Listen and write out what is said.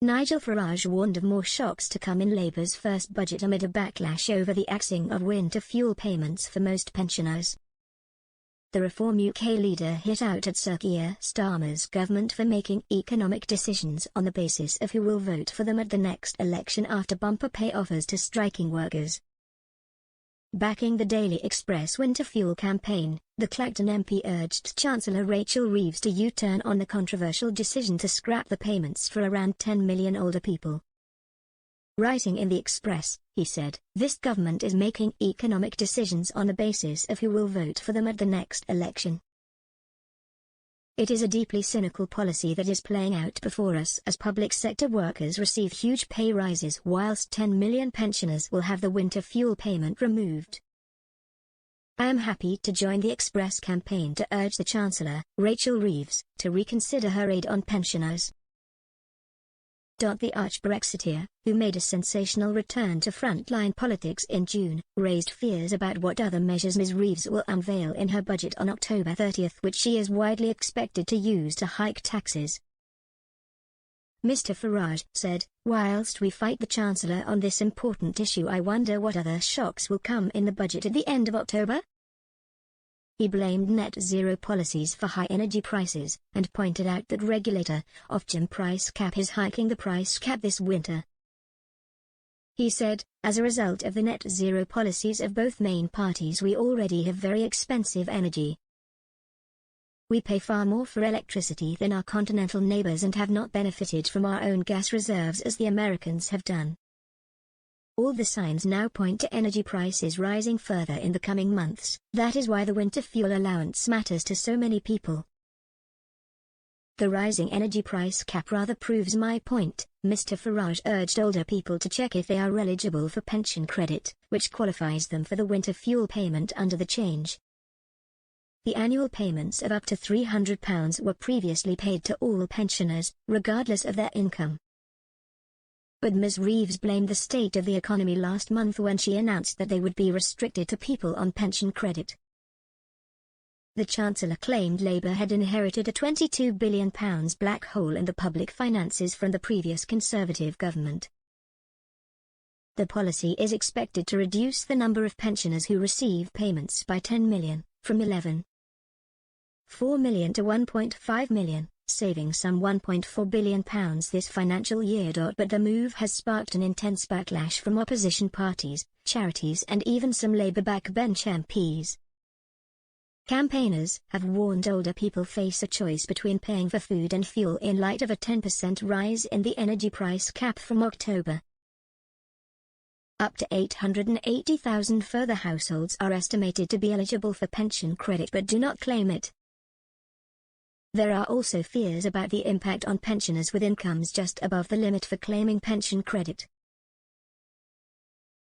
Nigel Farage warned of more shocks to come in Labour's first budget amid a backlash over the axing of winter fuel payments for most pensioners. The Reform UK leader hit out at Sir Keir Starmer's government for making economic decisions on the basis of who will vote for them at the next election after bumper pay offers to striking workers. Backing the Daily Express winter fuel campaign, the Clacton MP urged Chancellor Rachel Reeves to U-turn on the controversial decision to scrap the payments for around 10 million older people. Writing in the Express, he said, "This government is making economic decisions on the basis of who will vote for them at the next election. It is a deeply cynical policy that is playing out before us as public sector workers receive huge pay rises whilst 10 million pensioners will have the winter fuel payment removed. I am happy to join the Express campaign to urge the Chancellor, Rachel Reeves, to reconsider her aid on pensioners." The arch-Brexiteer, who made a sensational return to frontline politics in June, raised fears about what other measures Ms Reeves will unveil in her budget on October 30, which she is widely expected to use to hike taxes. Mr Farage said, "Whilst we fight the Chancellor on this important issue, I wonder what other shocks will come in the budget at the end of October?" He blamed net zero policies for high energy prices, and pointed out that regulator, Ofgem price cap is hiking the price cap this winter. He said, "As a result of the net zero policies of both main parties, we already have very expensive energy. We pay far more for electricity than our continental neighbors and have not benefited from our own gas reserves as the Americans have done. All the signs now point to energy prices rising further in the coming months. That is why the winter fuel allowance matters to so many people. The rising energy price cap rather proves my point." Mr Farage urged older people to check if they are eligible for pension credit, which qualifies them for the winter fuel payment under the change. The annual payments of up to £300 were previously paid to all pensioners, regardless of their income. But Ms Reeves blamed the state of the economy last month when she announced that they would be restricted to people on pension credit. The Chancellor claimed Labour had inherited a £22 billion black hole in the public finances from the previous Conservative government. The policy is expected to reduce the number of pensioners who receive payments by 10 million, from 11.4 million to 1.5 million. Saving some £1.4 billion this financial year. But the move has sparked an intense backlash from opposition parties, charities and even some Labour backbench MPs. Campaigners have warned older people face a choice between paying for food and fuel in light of a 10% rise in the energy price cap from October. Up to 880,000 further households are estimated to be eligible for pension credit but do not claim it. There are also fears about the impact on pensioners with incomes just above the limit for claiming pension credit.